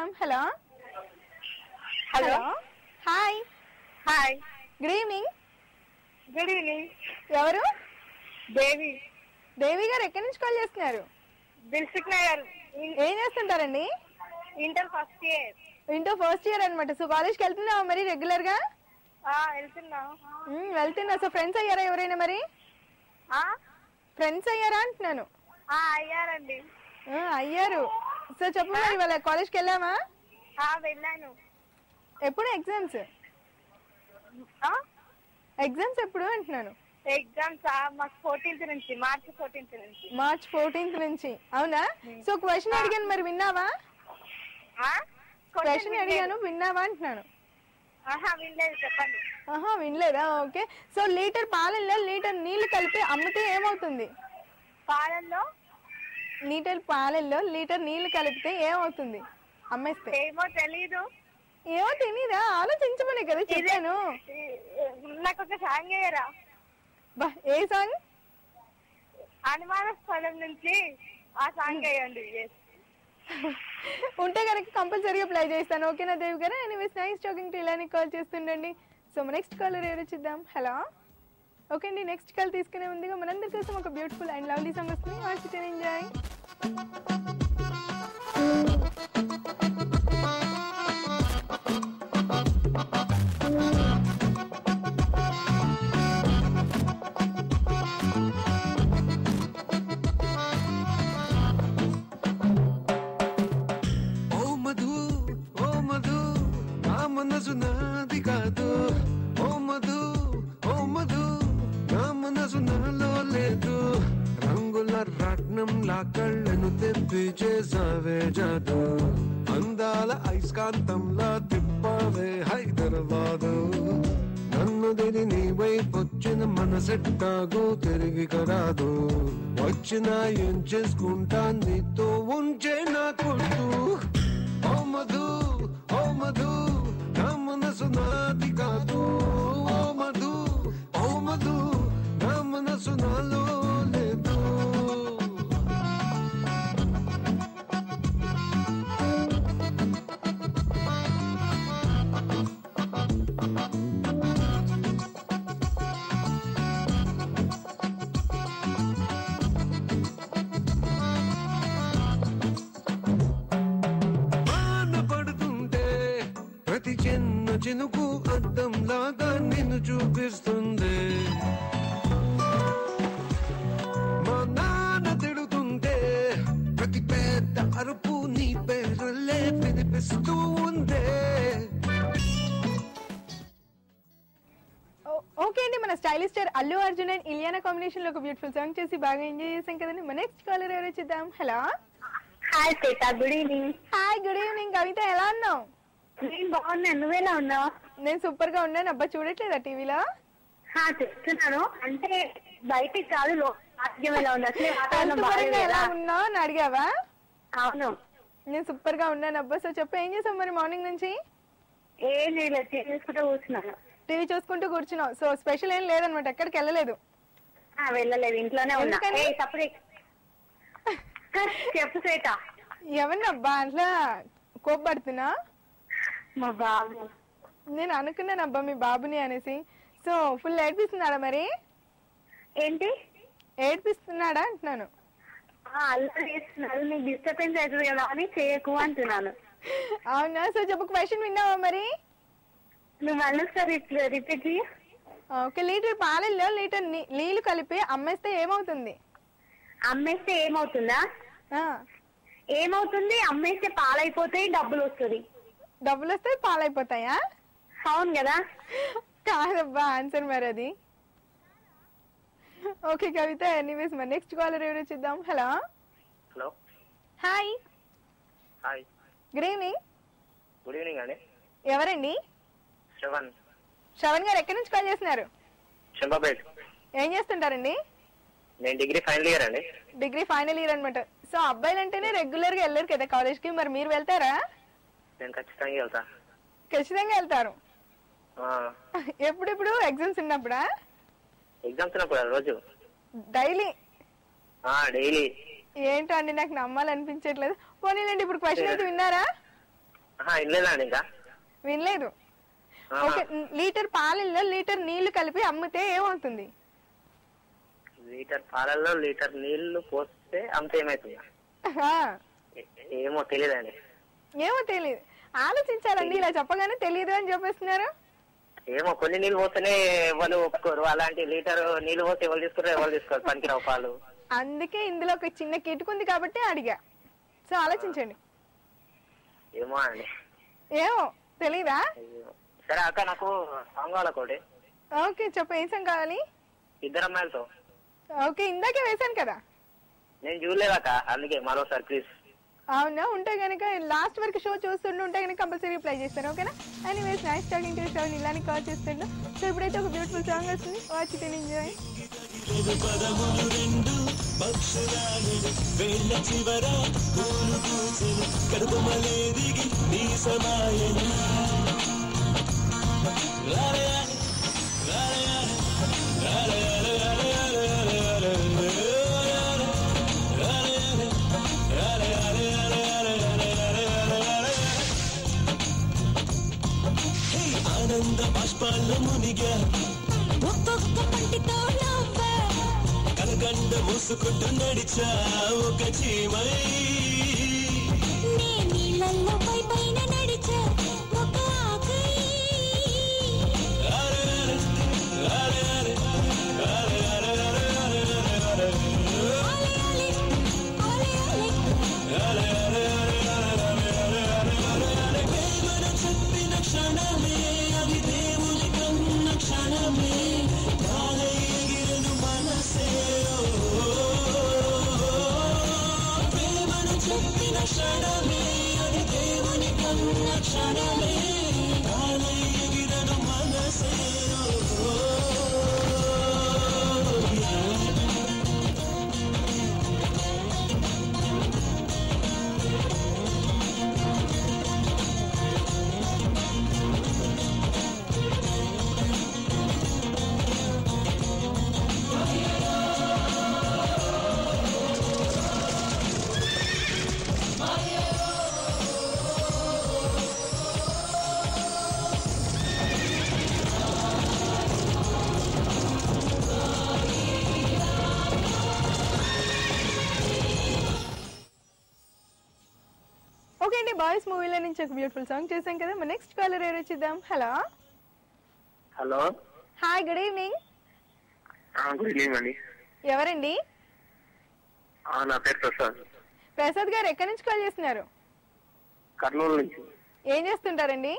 చూద్దాం. Hello hello hi. Hi good evening. Good evening. ఎవరు? దేవి. దేవి గారు ఎక్కడి నుంచి కాల్ చేస్తున్నారు? దిల్సుఖ్ నగర్. ఏం చేస్తుంటారండి? Inter first year. Inter first year అనమాట. సో కాలేజ్కి వెళ్తున్నావా మరి రెగ్యులర్ గా? వెళ్తున్నా. వెళ్తున్నా. సో ఫ్రెండ్స్ అయ్యారా ఎవరైనా? మరి ఫ్రెండ్స్ అయ్యారా అంటున్నాను. అయ్యారండి. అయ్యారు. సో చెప్పు మరి వాళ్ళ కాలేజ్కి వెళ్ళామా? వెళ్ళాను. ఎప్పుడు ఎగ్జామ్స్? ఎగ్జామ్స్ ఎప్పుడు అంటున్నాను. ఎగ్జామ్స్ మాకు 14th నుంచి, మార్చి 14th నుంచి. మార్చ్ 14th నుంచి. అవునా? సో క్వశ్చన్ అడిగాను, మరి విన్నావా? క్వశ్చన్ అడిగాను, విన్నావా అంటున్నాను. వినలేదు, చెప్పండి. వినలేదా? ఓకే. సో లీటర్ పాలల్లో లీటర్ నీళ్లు కలిపి అమ్మితే ఏమవుతుంది? పాలల్లో లీటర్ పాలల్లో లీటర్ నీళ్లు కలిపితే ఏమవుతుంది అమ్మేస్తే? ఏమో తెలీదు. ఏమో తెలీదా? ఆలోచించమనే కదా చెప్పాను. నాకు ఒక సాంగ్ అయ్యారా? ఏ సాంగ్? అనుమానాస్పదం నుంచి ఆ సాంగ్ అయ్యండి. ఉంటే కనుక కంపల్సరీగా ప్లే చేస్తాను. ఓకేనా దేవి గారు? ఎనీవేస్ నైస్ టాకింగ్ టు ఇలానే కాల్ చేస్తుండండి. సో నెక్స్ట్ కాలర్ ఎవరు చూద్దాం. హలో. ఓకే అండి, నెక్స్ట్ కాల్ తీసుకునే ముందుగా మనందరి కోసం ఒక బ్యూటిఫుల్ అండ్ లవ్లీ సాంగ్ వస్తుంది. What's it enjoy. మనసు నాది కాదు. ఓ మధు, ఓ మధు, నా మనసు నాలో లేదు. రంగుల రత్నంలా కళ్ళను తెప్పి చేసావే జాదు. అందాల ఐస్కాంతంలా తిప్పావే హైదరాబాదు. నన్ను దిని నీ వైపొచ్చిన మనసెట్టాగో తిరిగి కరాదు. వచ్చినా ఏం చేసుకుంటా నీతో ఉంచే నా కొట్టు. ఓ మధు, ఓ మధు, నా మనసు నాది కాదు. ఓ మధు, ఓ మధు, నా మనసు నాలో లేదు. చిన్న చినుకు అద్దం లాగా నిన్ను చూపిస్తుంది. మా నాన్న తిడుతుంటే ప్రతి పెద్ద అరుపు నీ పేరులే వినిపిస్తూ ఉందే. ఓకే అండి, మన stylish star Allu Arjun and Ileana combination లో ఒక బ్యూటిఫుల్ సాంగ్ చేసి బాగా ఎంజాయ్ చేసాం కదండి. మన నెక్స్ట్ కాలర్ ఎవరో చూద్దాం. Hello. Hi Shweta, good evening. Hi, good evening. Kavitha, ఎలా ఉన్నావు? నేను బాగున్నాను, నువ్వేలా ఉన్నావు? నేను సూపర్ గా ఉన్నాను. అబ్బా, చూడట్లేదా టీవీలో? చెప్తున్నాను, అంటే బయటికి కాదు, ఎలా ఉంది ఎలా ఉన్నావు అని అడిగావా? అవును, నేను సూపర్ గా ఉన్నాను. అబ్బా, సో చెప్పు, ఏం చేసావు మరి మార్నింగ్ నుంచి? ఏం లేదు, చూసుకుంటూ కూర్చున్నాను. టీవీ చూసుకుంటూ కూర్చున్నావు. సో స్పెషల్ ఏం లేదనమాట, ఎక్కడికి వెళ్ళలేదు? వెళ్ళలేదు, ఇంట్లోనే ఉన్నా. చెప్పు శ్వేత. ఎవరినబ్బా అట్లా కోప్పడుతున్నా? మా బాబు. నేను అనుకున్నాను అబ్బా మీ బాబుని అనేసి. సో ఫుల్ ఏడ్పిస్తున్నాడా మరి? ఏంటి ఏడ్పిస్తున్నాడా అంటున్నాను. అల్లరి చేస్తున్నాడు, నీకు డిస్టర్బెన్స్ అవుతుంది కదా అని చేయకు అంటున్నాను. అవునా? సో చెప్పు, క్వశ్చన్ విన్నావా మరి? నువ్వు మళ్ళీ రిపీట్ చేయి. ఓకే. లీటర్ పాలల్లో లీటర్ నీళ్లు కలిపి అమ్మేస్తే ఏమవుతుంది? అమ్మేస్తే ఏమవుతుందా? ఏమవుతుంది? అమ్మేస్తే పాలైపోతాయి, డబ్బులు వస్తుంది. డబ్బులు వస్తే పాలైపోతాయా? అవును కదా. కాదబ్బా ఆన్సర్ మరి అది. ఓకే కవిత, ఎనీవేస్ మరి నెక్స్ట్ కాలర్ ఎవరో చూద్దాం. Hello. Hello. Hi. Hi, good evening. Good evening అండి. ఎవరండి? శ్రవణ్. శ్రవణ్ గారు ఎక్కడి నుంచి కాల్ చేస్తున్నారు? చంపాపేట్. ఏం చేస్తుంటారండి? నేను డిగ్రీ ఫైనల్ ఇయర్ అండి. డిగ్రీ ఫైనల్ ఇయర్ అనమాట. సో అబ్బాయిలు అంటేనే రెగ్యులర్ గా వెళ్ళారు కదా కాలేజ్ కి, మరి మీరు వెళ్తారా? నేను ఖచ్చితంగా వెళ్తా. ఖచ్చితంగా వెళ్తారు. ఎప్పుడెప్పుడు? ఎగ్జామ్స్ ఉన్నప్పుడా? ఎగ్జామ్స్ ఉన్నప్పుడు రోజు డైలీ? డైలీ. ఏంటండి నాకు నమ్మాలనిపించట్లేదు. పోనీలేండి, ఇప్పుడు క్వశ్చన్ అయితే విన్నారా? వినలేదండి ఇంకా. వినలేదు. ఓకే, లీటర్ పాలల్లో లీటర్ నీళ్లు కలిపి అమ్మితే ఏమవుతుంది? లీటర్ పాలల్లో లీటర్ నీళ్లు పోస్తే అమ్మితే ఏమవుతుంది? ఏమో తెలియదండి. ఏమో తెలియదు, ఆలోచించాలండి. ఇలా చెప్పగానే తెలియదు అని చెప్పేస్తున్నారు. ఏమో కొన్ని నీళ్ళు పోస్తేనే ఎవరు ఒప్పుకోరు, అలాంటి లీటర్ నీళ్ళు పోస్తే ఎవరు తీసుకోరు పనికిరావు పాలు. అందుకే ఇందులో ఒక చిన్న కిటుకుంది కాబట్టి అడిగా. సో ఆలోచించండి. ఏమో అండి. ఏమో తెలీదా? సరే అక్క, నాకు సాంగ్ కావాలి ఒకటి. ఓకే చెప్పు, ఏం సాంగ్ కావాలి? ఇద్దరు అమ్మాయిలతో. ఓకే, ఇందాకే వేసాను కదా. నేను చూడలేదక్క, అందుకే మరోసారి ప్లీజ్. అవునా, ఉంటే కనుక లాస్ట్ వరకు షో చూస్తుండే ఉంటే కనుక కంపల్సరీ ప్లే చేస్తాను. ఓకేనా? Anyways nice talking to you. ఇలానే కాల్ చేస్తుండే. సో ఇప్పుడైతే ఒక బ్యూటిఫుల్ సాంగ్ వస్తుంది, వాచ్ ఇట్ అండ్ ఎంజాయ్. ఆనంద బాష్పాల్లో మునిగా ఒక్కొక్క పంటితో కనగండ మూసుకుంటూ నడిచా ఒక చీమై. నీళ్ళల్లో పై పైన నడిచా ఒక ఆకై. చెప్పిన క్షణమే అది దేవుని కన్న క్షణమే. చెప్పిన క్షణమే అది దేవుని కన్న క్షణమే. ఎగిరను మనసే. ఓకే అండి, బాయ్స్ మూవీలో నుంచి ఒక బ్యూటిఫుల్ సాంగ్ చేసాం కదా. మన నెక్స్ట్ కాలర్ ఎవరు వచ్చిద్దాం. Hello. Hello, hi, good evening. Good evening అండి. ఎవరండి? నా పేరు ప్రసాద్. ప్రసాద్ గారు ఎక్కడి నుంచి కాల్ చేస్తున్నారు? కర్నూలు నుంచి. ఏం చేస్తుంటారండి?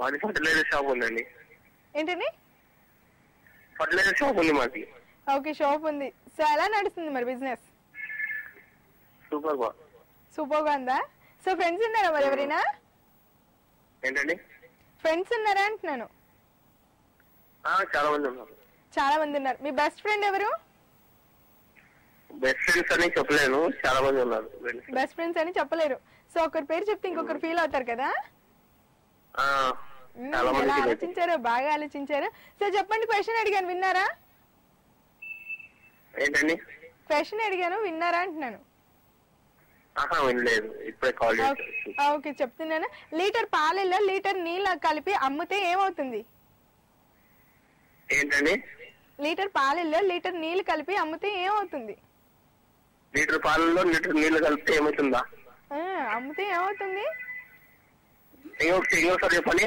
మాది ఫర్టిలైజర్ షాప్ ఉందండి. ఏంటండి? ఫర్టిలైజర్ షాప్ ఉంది మాది. ఓకే, షాప్ ఉంది. సో ఎలా నడుస్తుంది మరి బిజినెస్? సూపర్ గా. సూపర్ గా ఉందా? సో ఫ్రెండ్స్ ఉన్నారా మరి ఎవరైనా? ఏంటండి? ఫ్రెండ్స్ ఉన్నారా అంటున్నాను. చాలా మంది ఉన్నారు. చాలా మంది ఉన్నారు. మీ బెస్ట్ ఫ్రెండ్ ఎవరు? బెస్ట్ ఫ్రెండ్స్ అని చెప్పలేను, చాలా మంది ఉన్నారు. బెస్ట్ ఫ్రెండ్స్ అని చెప్పలేరు. సో ఒకరి పేరు చెప్తే ఇంకొకరు ఫీల్ అవుతారు కదా. ఎలా ఆలోచించారు, బాగా ఆలోచించారు. సో చెప్పండి, క్వశ్చన్ అడిగాను, విన్నారా? ఏంటండి? క్వశ్చన్ అడిగాను, విన్నారా అంటున్నాను. వినలేదు, ఇప్పుడే కాల్ చేశాను. ఓకే చెప్తున్నాను. లీటర్ పాలల్లో లీటర్ నీళ్ళు కలిపి అమ్మితే ఏమవుతుంది? ఏంటండి? లీటర్ పాలల్లో లీటర్ నీళ్లు కలిపి అమ్మితే ఏమవుతుంది? లీటర్ పాలల్లో లీటర్ నీళ్లు కలిపితే ఏమవుతుందా? అమ్మితే ఏమవుతుంది? ఇంకోసారి చెప్పండి.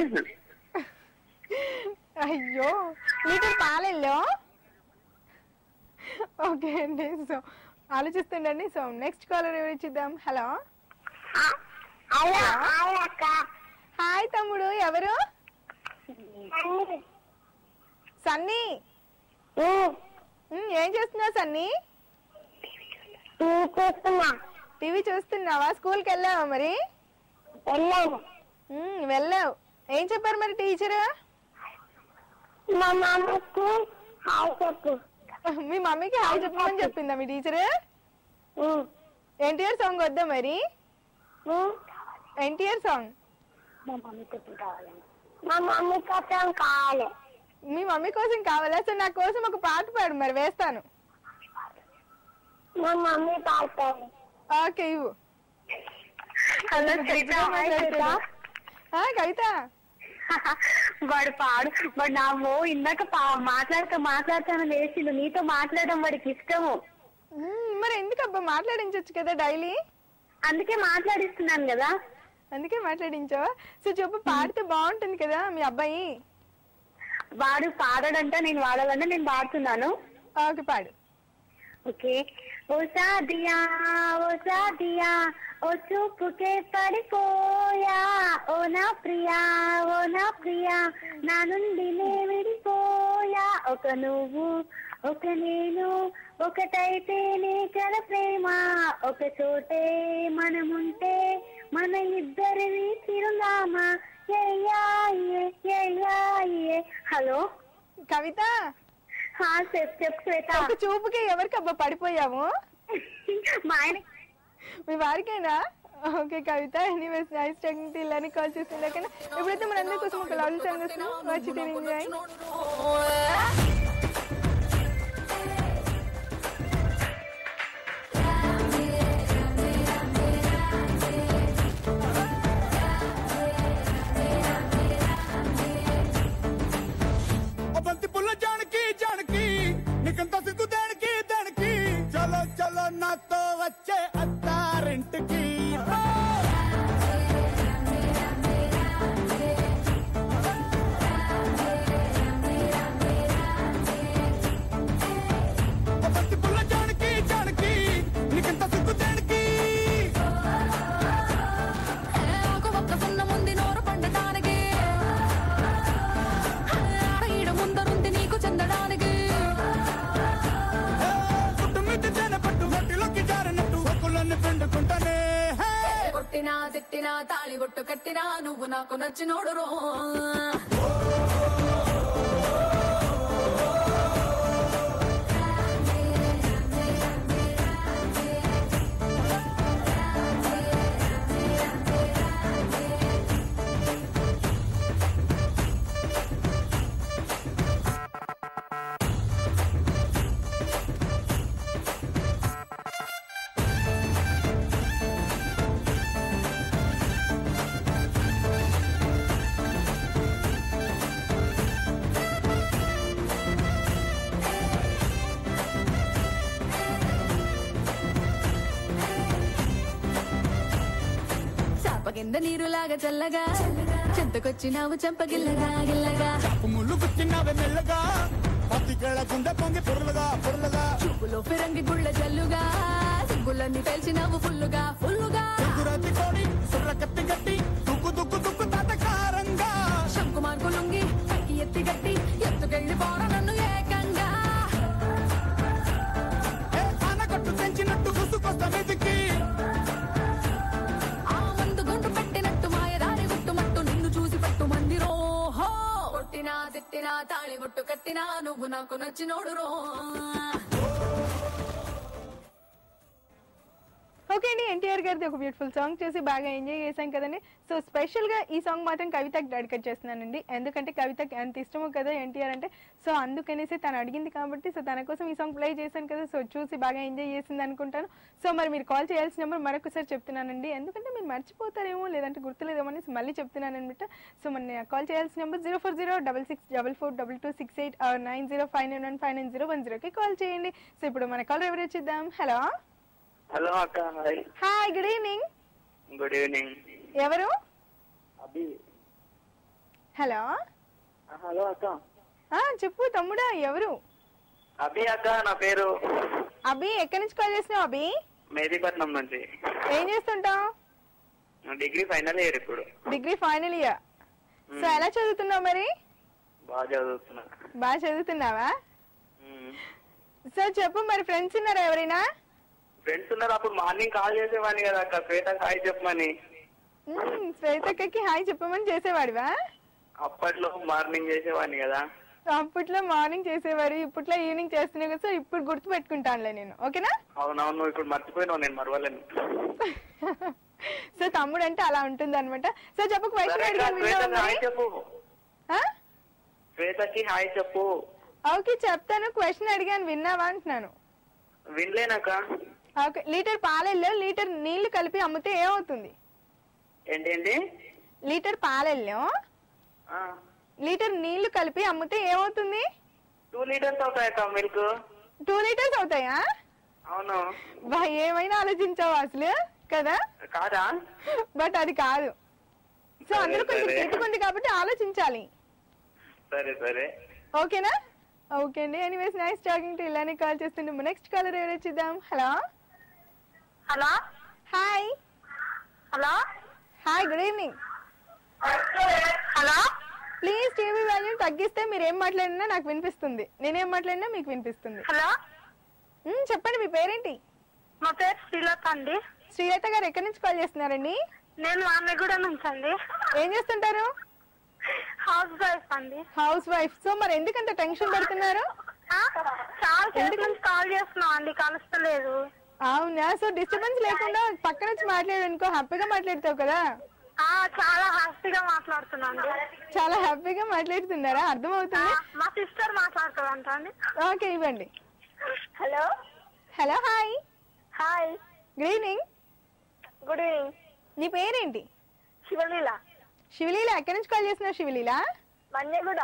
అయ్యో, లీటర్ పాలల్లో. ఓకే అండి, సో ఆలోచిస్తుండండి. సో నెక్స్ట్ కాలర్ ఎవరు ఇచ్చిద్దాం. హలో. హాయ్ తమ్ముడు, ఎవరు? సన్నీ. ఏం చేస్తున్నావు సన్నీ? టీవీ చూస్తున్నావా? స్కూల్కి వెళ్ళావా మరి? వెళ్ళావు. ఏం చెప్పారు మరి టీచర్? మీ మమ్మీకి హాయ్ చెప్పమని చెప్పిందా మీ టీచర్? ఎన్టీఆర్ సాంగ్ వద్దా మరి? ఎన్టీఆర్ సాంగ్ మీ మమ్మీ కోసం కావాలా? సో నా కోసం ఒక పాట పాడు మరి, వేస్తాను. ఓకే ఇవ్వు. హలో శ్వేత, హాయ్ శ్వేత. కవిత వాడు వాడు నా ఇందాక మాట్లాడుతాను లేచిండు. నీతో మాట్లాడడం వాడికి ఇష్టము. మరి ఎందుకబ్బా మాట్లాడించవచ్చు కదా డైలీ. అందుకే మాట్లాడిస్తున్నాను కదా. అందుకే మాట్లాడించావా? సో చెప్పు, పాడితే బాగుంటుంది కదా మీ అబ్బాయి. వాడు పాడాడంట, నేను వాడాలంటే నేను పాడుతున్నాను. ఓకే పాడు. ఓకే. ఓ సాదియా ఓ చూపుకే పడిపోయా, ఓ నా ప్రియా నా నుండి నే విడిపోయా. ఒక నువ్వు ఒక నేను ఒకటైతేనే కదా ప్రేమ, ఒక చోటే మనముంటే మన ఇద్దరివి చిరునామా. హలో కవిత, చెప్పు శ్వేత. ఒక చూపుకి ఎవరికి అబ్బా పడిపోయాము? మా ఆయన. మీ వారికేనా? Okay Kavitha, anyways nice talking to ఇలానే కాల్ చేసింది. ఓకేనా, ఇప్పుడైతే మనందరి కోసం ఒక లవ్లీ సాంగ్ వస్తుంది, వచ్చి ఎంజాయ్. నీకంత సిగ్గు దేనికి చలో చలో నాతో వచ్చే అత్తారింటికి. నీకంత సిగ్గు దేనికి? ముందు నోరు పండటానికి ముందరుంది నీకు చెందడానికి. కొట్టినా తిట్టినా తాళి బొట్టు కట్టినా నువ్వు నాకు నచ్చినోడు రో. కింద నీరులాగా చల్లగా చెంతకొచ్చినావు చంపగిల్లగా గిల్లగా. ముళ్ళు గుచ్చినావే మెల్లగా, పత్తికేళ గుండె పొంగి పొరలుగా చూపులో ఫిరంగి గుళ్ళ జల్లుగా, సిగ్గులన్నీ పేల్చినావు ఫుల్లుగా ఎదురతి కోడి సుర్ర కత్తి గట్టి దుక్కు తాతకారంగా. శంకు మార్కు లుంగి పైకి ఎత్తి గట్టి ఎత్తుకెళ్ళి పోర నన్ను ఏకంగా. ఆనకట్టు తెంచినట్టు గుసుకొస్తా మీదికి. తిట్టినా తాళి బొట్టు కట్టినా నువ్వు నాకు నచ్చినోడు రో. ఓకే అండి, ఎన్టీఆర్ గారిది ఒక బ్యూటిఫుల్ సాంగ్ చేసి బాగా ఎంజాయ్ చేశాం కదండి. సో స్పెషల్ గా ఈ సాంగ్ మాత్రం కవితకి డెడికేట్ చేస్తున్నానండి. ఎందుకంటే కవితకి ఎంత ఇష్టమో కదా ఎన్టీఆర్ అంటే. సో అందుకనేసి తను అడిగింది కాబట్టి సో తన కోసం ఈ సాంగ్ ప్లే చేశాను కదా. సో చూసి బాగా ఎంజాయ్ చేసింది అనుకుంటాను. సో మరి మీరు కాల్ చేయాల్సిన నెంబర్ మరొకసారి చెప్తున్నానండి, ఎందుకంటే మీరు మర్చిపోతారేమో లేదంటే గుర్తులేదేమో అనేసి మళ్ళీ చెప్తున్నాను అనమాట. సో మన కాల్ చేయాల్సిన నెంబర్ 04066442268 or 9059159010కి కాల్ చేయండి. సో ఇప్పుడు మన కాల్ ఎవరు వచ్చిద్దాం. హలో హలో అక్క. Hi. Hi, good evening. Good evening. ఎవరు? అభి. హలో హలో అక్క. చెప్పు తమ్ముడా, ఎవరు? అభి అక్క, నా పేరు. అభి, ఎక్కడి నుంచి కాల్ చేసినావు అభి? మేదీపట్నం నుంచి. ఏం చేస్తుంటావు? డిగ్రీ ఫైనల్ ఇయర్ ఇప్పుడు. Degree final year. సో ఎలా చదువుతున్నావు మరి? బాగా చదువుతున్నా. బాగా చదువుతున్నావా? సో చెప్పు, మరి ఫ్రెండ్స్ ఉన్నారా ఎవరైనా? ఫ్రెండ్స్ ఉన్నారు. అప్పుడు మార్నింగ్ కాల్ చేసేవాడిని కదా అక్క, శ్వేతకి హాయ్ చెప్పమని. శ్వేతకి హాయ్ చెప్పమని చేసేవాడివా? అప్పట్లో మార్నింగ్ చేసేవాడిని కదా. అప్పట్లో మార్నింగ్ చేసేవారు, ఇప్పట్లో ఈవినింగ్ చేస్తున్నావు కదా. సో ఇప్పుడు గుర్తు పెట్టుకుంటానులే నేను, ఓకేనా? అవునవును, ఇప్పుడు మర్చిపోయినావు, నేను మరవలేను. సో తమ్ముడు అంటే అలా ఉంటుంది అనమాట. సో చెప్పు, క్వశ్చన్ అడిగాను. శ్వేతకి హాయ్ చెప్పు. ఓకే చెప్తాను. క్వశ్చన్ అడిగాను, విన్నావా అంటున్నాను. వినలేనక్క. ఓకే, లీటర్ పాలల్లో లీటర్ నీళ్లు కలిపి అమ్మితే ఏమవుతుంది? ఏంటి లీటర్ పాలల్లో లీటర్ నీళ్లు కలిపి అమ్మితే ఏమవుతుంది? 2 లీటర్స్ అవుతాయక్క మిల్క్. 2 లీటర్స్ అవుతాయా? అవును. బా ఏమైనా ఆలోచించావు అసలు కదా? కాదా? బట్ అది కాదు. సో అందులో కొంచెం పెట్టుకుంది కాబట్టి ఆలోచించాలి. సరే ఓకేనా? ఓకే అండి. ఎనీవేస్ నైస్ టాకింగ్ టు ఇలానే కాల్ చేస్తుంటే నెక్స్ట్ కాలర్ ఎవరు వచ్చిద్దాం. Hello hi. Hi, good evening. Please TV volume తగ్గిస్తే మీరు ఏం మాట్లాడినా నాకు వినిపిస్తుంది, నేనేం మాట్లాడినా మీకు వినిపిస్తుంది. చెప్పండి, మీ పేరేంటి? మా పేరు శ్రీలత అండి. శ్రీలత గారు ఎక్కడి నుంచి కాల్ చేస్తున్నారండి? నేను ఆమెగూడ నుంచి అండి. ఏం చేస్తుంటారు? హౌస్ వైఫ్ అండి. House wife. సో మరి ఎందుకంత టెన్షన్ పడుతున్నారు? చాలా సేపు నుంచి కాల్ చేస్తున్నాం అండి, కలుస్తలేదు. అవునా? సో డిస్టర్బెన్స్ లేకుండా పక్కన వచ్చి మాట్లాడనుకో, హ్యాపీగా మాట్లాడతావు కదా? చాలా హ్యాపీగా మాట్లాడుతున్నాను. చాలా హ్యాపీగా మాట్లాడుతున్నారా? అర్థమవుతుంది. మా సిస్టర్ మాట్లాడుతుందంట అండి. ఓకే, ఇవ్వండి. Hello hi. Good evening. Good evening. నీ పేరేంటి? శివలీల. శివలీల, ఎక్కడి నుంచి కాల్ చేస్తున్నావు శివలీల? మన్యగూడ.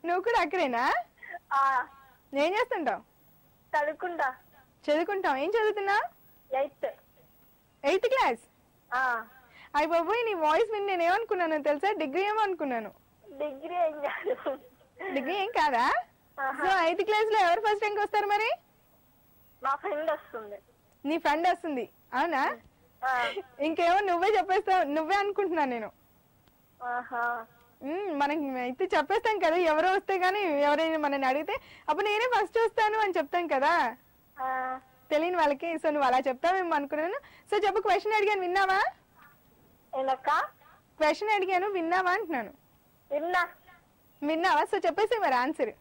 నువ్వు కూడా అక్కడేనా? ఏం చేస్తుంటావు? చదువుకుంటావు. ఏం చదువుతున్నావు? 8th class. అయ్య బాబోయ్, నీ వాయిస్ విని నేను ఏమనుకున్నాను తెలుసా? డిగ్రీ ఏమో అనుకున్నాను. డిగ్రీ ఏం కాదా? సో 8th క్లాస్ లో ఎవరు ఫస్ట్ ర్యాంక్ వస్తారు మరి? మా ఫ్రెండ్ వస్తుంది. నీ ఫ్రెండ్ వస్తుంది? అవునా? ఇంకేమో నువ్వే చెప్పేస్తావు, నువ్వే అనుకుంటున్నా నేను. మనకి అయితే చెప్పేస్తాం కదా, ఎవరో వస్తే గానీ ఎవరైనా మనని అడిగితే అప్పుడు నేనే ఫస్ట్ వస్తాను అని చెప్తాం కదా తెలియని వాళ్ళకి. సో నువ్వు అలా చెప్తావేమో అనుకున్నాను. సో చెప్పు, క్వశ్చన్ అడిగాను, విన్నావా? క్వశ్చన్ అడిగాను, విన్నావా అంటున్నాను. విన్నావా? సో చెప్పేసి మరి ఆన్సర్.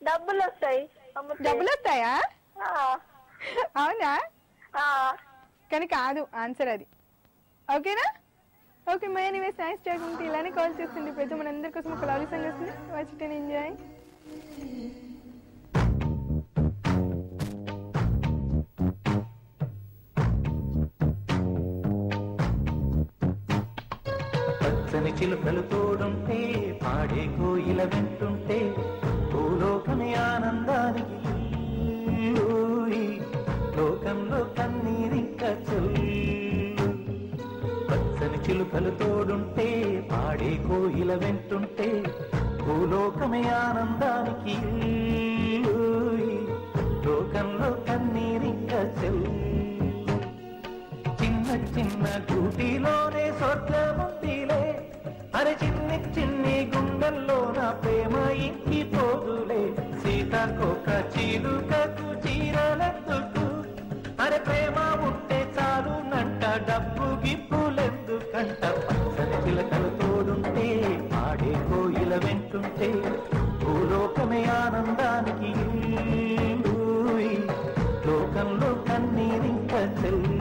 డబ్బులు వస్తాయా? అవునా? కానీ కాదు ఆన్సర్ అది. ఓకేనా? Okay my anyways nice talking to ఇలానే కాల్ చేస్తుండే ప్రతి మనందరి కోసం ఒక లవ్లీ సాంగ్ వస్తుంది. Watch it and enjoy. పచ్చని చిలుకలు తోడుంటే, పాడే కోయిల వింటుంటే, భూలోకమే ఆనందానికి లోకంలో కన్నీరింక చల్లు. పచ్చని చిలుకలు తోడుంటే, పాడే కోయిల వింటుంటే, భూలోకమే ఆనందానికి లోకంలో కన్నీరింక చల్లు. చిన్న చిన్న గూటిలోనే స్వర్గముందిలే, అరే చిన్ని గుండెల్లో నా ప్రేమ ఇంకిపోదులే. సీతాకోక చిలుకకు చీరలెందుకు, అరే ప్రేమ ఉంటే చాలు నంట, డబ్బు గిప్పులెందుకంట. పచ్చని చిలకలు తోడుంటే, ఆడే కోయిల వెంటుంటే, భూలోకమే ఆనందానికి లోకంలో కన్నీరింక చెల్లు.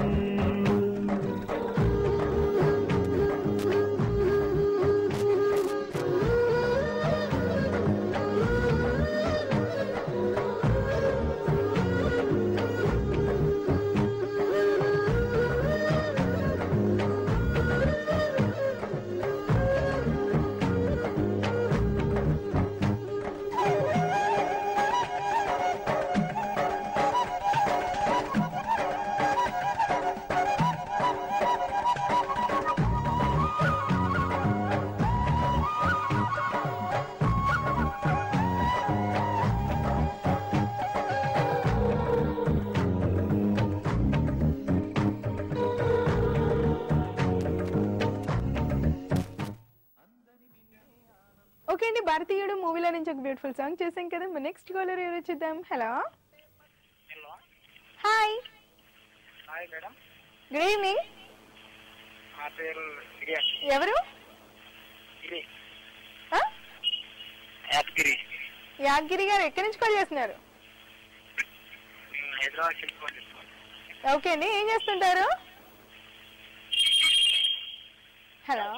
ఓకే అండి, భారతీయుడు మూవీలో నుంచి ఒక బ్యూటిఫుల్ సాంగ్ చేసాం కదా. నెక్స్ట్ కాలర్ ఎవరు చూద్దాం. Hello hi. Madam. Good evening. ఎవరు? యాదగిరి గారు ఎక్కడి నుంచి కాల్ చేస్తున్నారు? ఓకే అండి, ఏం చేస్తుంటారు? హలో.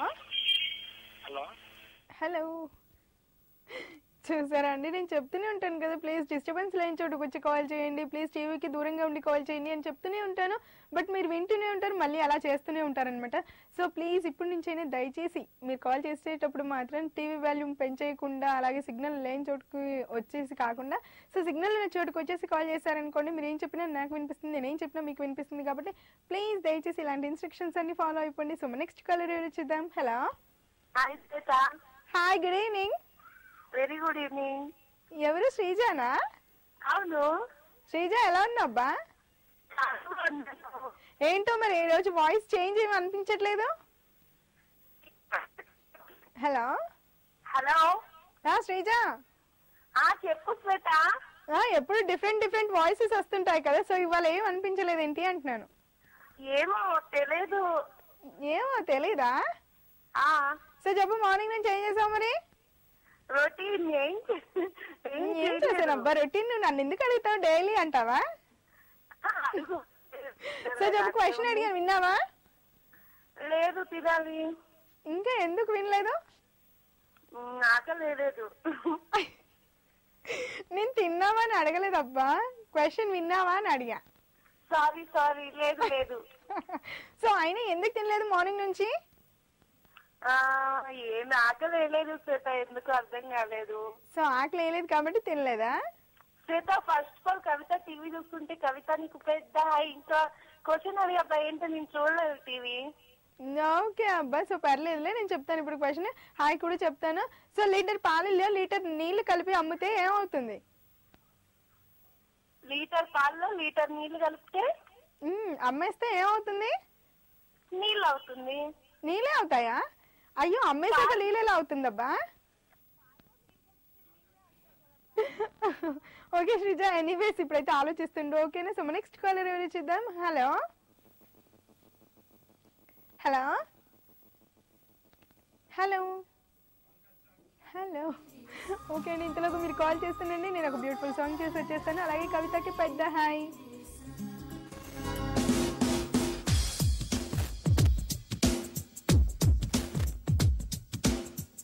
చూసారా అండి, నేను చెప్తూనే ఉంటాను కదా, ప్లీజ్ డిస్టర్బెన్స్ లేని చోటుకు వచ్చి కాల్ చేయండి, ప్లీజ్ టీవీకి దూరంగా ఉండి కాల్ చేయండి అని చెప్తూనే ఉంటాను. బట్ మీరు వింటూనే ఉంటారు, మళ్ళీ అలా చేస్తూనే ఉంటారనమాట. సో ప్లీజ్ ఇప్పటి నుంచైనా దయచేసి మీరు కాల్ చేసేటప్పుడు మాత్రం టీవీ వాల్యూమ్ పెంచేయకుండా, అలాగే సిగ్నల్ లేని చోటుకు వచ్చేసి కాకుండా, సో సిగ్నల్ ఉన్న చోటుకు వచ్చేసి కాల్ చేశారనుకోండి, మీరు ఏం చెప్పినా నాకు వినిపిస్తుంది, నేనేం చెప్పినా మీకు వినిపిస్తుంది. కాబట్టి ప్లీజ్ దయచేసి ఇలాంటి ఇన్స్ట్రక్షన్స్ అన్ని ఫాలో అయిపోండి. సో నెక్స్ట్ కాలర్ ఎవరు చూద్దాం. Hello, hi, good evening. Very good evening. ఎవరు, శ్రీజానా? అవును. శ్రీజ, ఎలా ఉన్నాబ్బా? ఏంటో మరి ఈ రోజు వాయిస్ చేంజ్ ఏమి అనిపించట్లేదు. Hello hello. శ్రీజ, చెప్పు శ్వేత. ఎప్పుడు డిఫరెంట్ వాయిసెస్ వస్తుంటాయి కదా, సో ఇవాళ ఏం అనిపించలేదు ఏంటి అంటున్నాను. ఏమో తెలియదు. ఏమో తెలీదా? సో చెప్పు, మార్నింగ్ నుంచి ఏం చేసావు మరి? రొటీన్. ఏం చేశానబ్బా రొటీన్? నువ్వు నన్ను ఎందుకు అడుగుతావు? డైలీ అంటావా? సో చెప్పు, క్వశ్చన్ అడిగాను, విన్నావా? లేదు, తినాలి. ఇంకా ఎందుకు వినలేదు? ఆకలేదు. నేను తిన్నావా అని అడగలేదబ్బా, క్వశ్చన్ విన్నావా అని అడిగా. సారీ, లేదు. సో అయినా ఎందుకు తినలేదు మార్నింగ్ నుంచి? ఏం ఆకలి వేయలేదు శ్వేత, ఎందుకు అర్థం కాలేదు. సో ఆకలి వేయలేదు కాబట్టి తినలేదా? Shweta, first of all Kavitha TV చూస్తుంటే, కవిత నీకు పెద్ద ఇంకా క్వశ్చన్ అడిగి అబ్బా ఏంటో నేను చూడలేదు టీవీ. ఓకే అబ్బా, సో పర్లేదులే, నేను చెప్తాను ఇప్పుడు క్వశ్చన్. హాయ్ కూడా చెప్తాను. సో లీటర్ పాలలో లీటర్ నీళ్లు కలిపి అమ్మితే ఏమవుతుంది? లీటర్ పాలలో లీటర్ నీళ్లు కలిపితే అమ్మేస్తే ఏమవుతుంది? నీళ్ళు అవుతుంది. నీళ్ళే అవుతాయా? అయ్యో, అమ్మేసాక నీళ్ళెలా అవుతుందబ్బా? ఓకే శ్రీజ, ఎనీవేస్ ఇప్పుడైతే ఆలోచిస్తుండో. ఓకేనా? సో నెక్స్ట్ కాలర్ ఎవరు చూద్దాం. Hello hello hello hello. Okay అండి, ఇంతలోకి మీరు కాల్ చేస్తానండి, నేను ఒక బ్యూటిఫుల్ సాంగ్ చేసి వచ్చేస్తాను. అలాగే కవితకి పెద్ద హాయ్.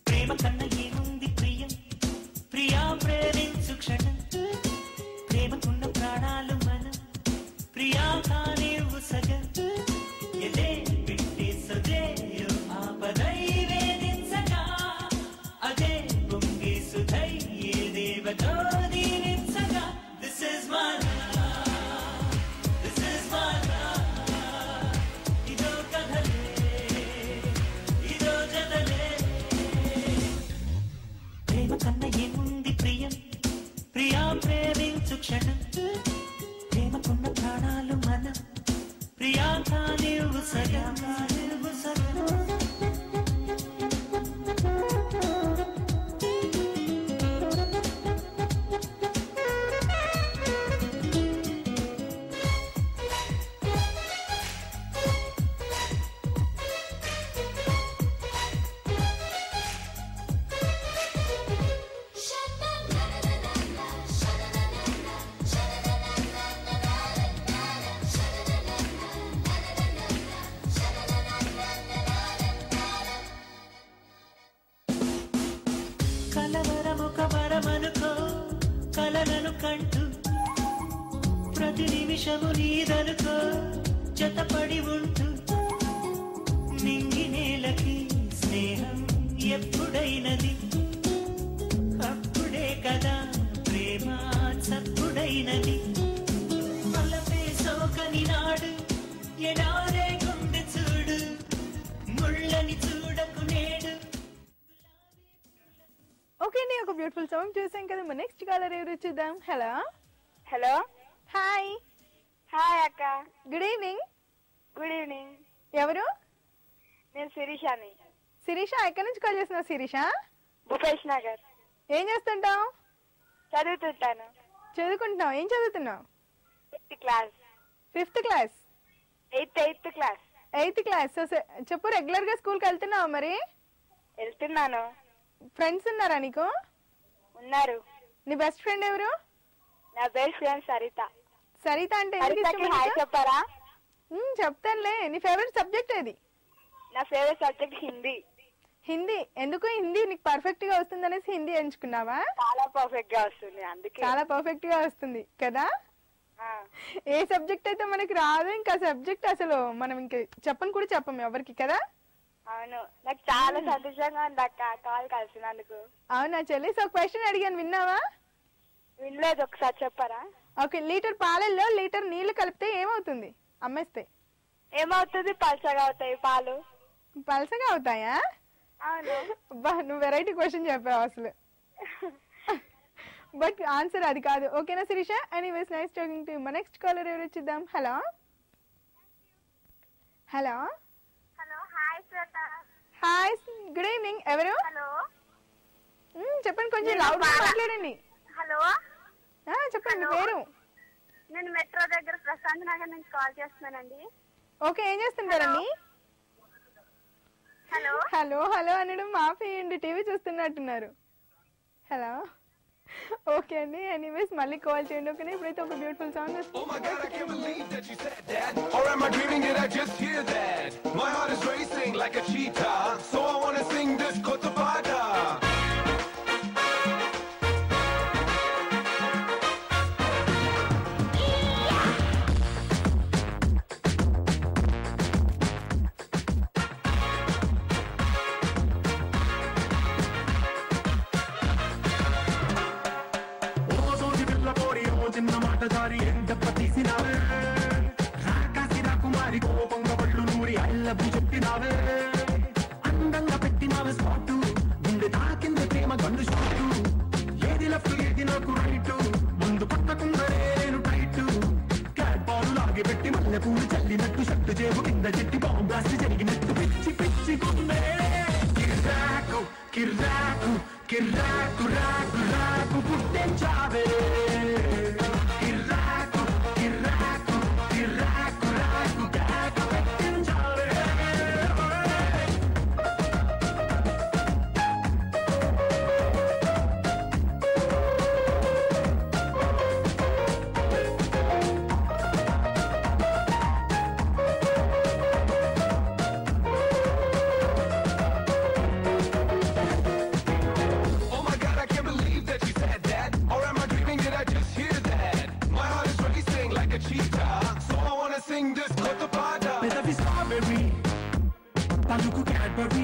ప్రేమ కన్న ఏముంది ప్రియం, ప్రియా ప్రేమించు క్షణం, ప్రేమకున్న ప్రాణాలు మనం, ప్రియా కానే ఉసగం, ఎదే వింటే సదేయో ఆపదై వేధించగా, అదే పొంగి సుధై ఏ దేవతో దీవించగా. This is my love, this is my love, ఇదో కథలే, ఇదో జతలే. ప్రేమ కన్న ఏముంది ప్రియం, ప్రియా ప్రేమించు క్షణం, ప్రేమకున్న ప్రాణాలు మనం, ప్రియా కానే ఉసగా. కలవరమొక వరమనుకో, కలలను కంటూ ప్రతి నిమిషము నీదనుకో, జతపడి ఉంటూ నింగి నేలకి స్నేహం ఎప్పుడైనది, అప్పుడే కదా ప్రేమ చప్పుడైనది. అలపే సోకని నాడు ఎడారే గుండె చూడు, ముళ్ళని చూడకు నేడు. ఓకే అండి, ఒక బ్యూటిఫుల్ సాంగ్ చూసాం కదా, మన నెక్స్ట్ కాలర్ ఎవరు చూద్దాం. Hello hello. హాయ్. హాయ్ అక్క. Good evening. Good evening. ఎవరు? నేను శిరీషాని. శిరీష, ఎక్కడి నుంచి కాల్ చేస్తున్నావు శిరీష? భూపేష్ నగర్. ఏం చేస్తుంటావు? చదువుతుంటాను. చదువుకుంటున్నావు? ఏం చదువుతున్నావు? 5th class. 5th class? 8th class. 8th class. So చెప్పు, రెగ్యులర్ గా స్కూల్కి వెళ్తున్నావు మరి? వెళ్తున్నాను. ఫ్రెండ్స్ ఉన్నారా నీకు? ఉన్నారు. నీ బెస్ట్ ఫ్రెండ్ ఎవరు? నా బెస్ట్ ఫ్రెండ్ సరిత. సరిత అంటే హాయ్ చెప్పారా? చెప్తానులే. నీ ఫేవరెట్ సబ్జెక్ట్ ఏది? నా ఫేవరెట్ సబ్జెక్ట్ హిందీ. హిందీ ఎందుకు హిందీ నీకు పర్ఫెక్ట్ గా వస్తుంది అనేసి హిందీ ఎంచుకున్నావా? చాలా పర్ఫెక్ట్ గా వస్తుంది అందుకే. చాలా పర్ఫెక్ట్ గా వస్తుంది కదా. ఏ సబ్జెక్ట్ అయితే మనకి రాదు ఇంకా సబ్జెక్ట్ అసలు మనం ఇంక చెప్పని కూడా చెప్పము ఎవరికి కదా. అవును, నాకు చాలా సంతోషంగా ఉంది అక్క కాల్ కలిసినందుకు. అవునా చెల్లి? సో క్వశ్చన్ అడిగాను, విన్నావా? వినలేదు, ఒకసారి చెప్పరా? ఓకే, లీటర్ పాలల్లో లీటర్ నీళ్లు కలిపితే ఏమవుతుంది అమ్మేస్తే? ఏమవుతుంది? పల్చగా అవుతాయి పాలు. పల్సగా అవుతాయా? అవును. బా నువ్వు వెరైటీ క్వశ్చన్ చెప్పావు అసలు. బట్ ఆన్సర్ అది కాదు. ఓకేనా Sirisha? Anyways nice talking to you. మా నెక్స్ట్ కాలర్ ఎవరు వచ్చిద్దాం. Hello hello hello, hi Shweta. Hi, good evening. ఎవరు? హలో. చెప్పండి, కొంచెం లౌడ్ గా మాట్లాడండి. హలో చెప్పండి పేరు. నేను మెట్రో దగ్గర ప్రశాంత్ నగర్ నుంచి కాల్ చేస్తున్నానండి. ఓకే, ఏం చేస్తుంటారండి? హలో హలో హలో అనడం మాపేయండి, టీవీ చూస్తున్నట్టున్నారు. హలో ఓకే అండి, ఎనీవేస్ మళ్ళీ కాల్ చేయండి. ఓకేనా? ఇప్పుడైతే ఒక బ్యూటిఫుల్ సాంగ్ వస్తుంది. Oh my God, I can't believe that you said that. Or am I dreaming? Did I just hear that? My heart is racing like a cheetah, so I wanna sing this Kotapada. దారి ఎంతప్ప తీసినావే రాకాసి రాకుమారి కోపంగా పళ్ళు నూరి అల్లబి చెప్పినావే అందంగా పెట్టినావే spot గుండె తాకింది ప్రేమ గండు shot ఏది లెఫ్ట్ ఏది నాకు రైటు ముందు పక్కకుండా నేను టైటు క్యాట్ బాలు లాగి పెట్టి మల్లె పూలు చల్లినట్టు షట్టు చేపు కింద చెట్టి బాంబు బ్లాస్ట్ జరిగినట్టు పిచ్చి పిచ్చి గుండె కిర్రాకు కిర్రాకు కిర్రాకు రాకు రాకు పుట్టించావే పలుకు క్యాడ్బరీ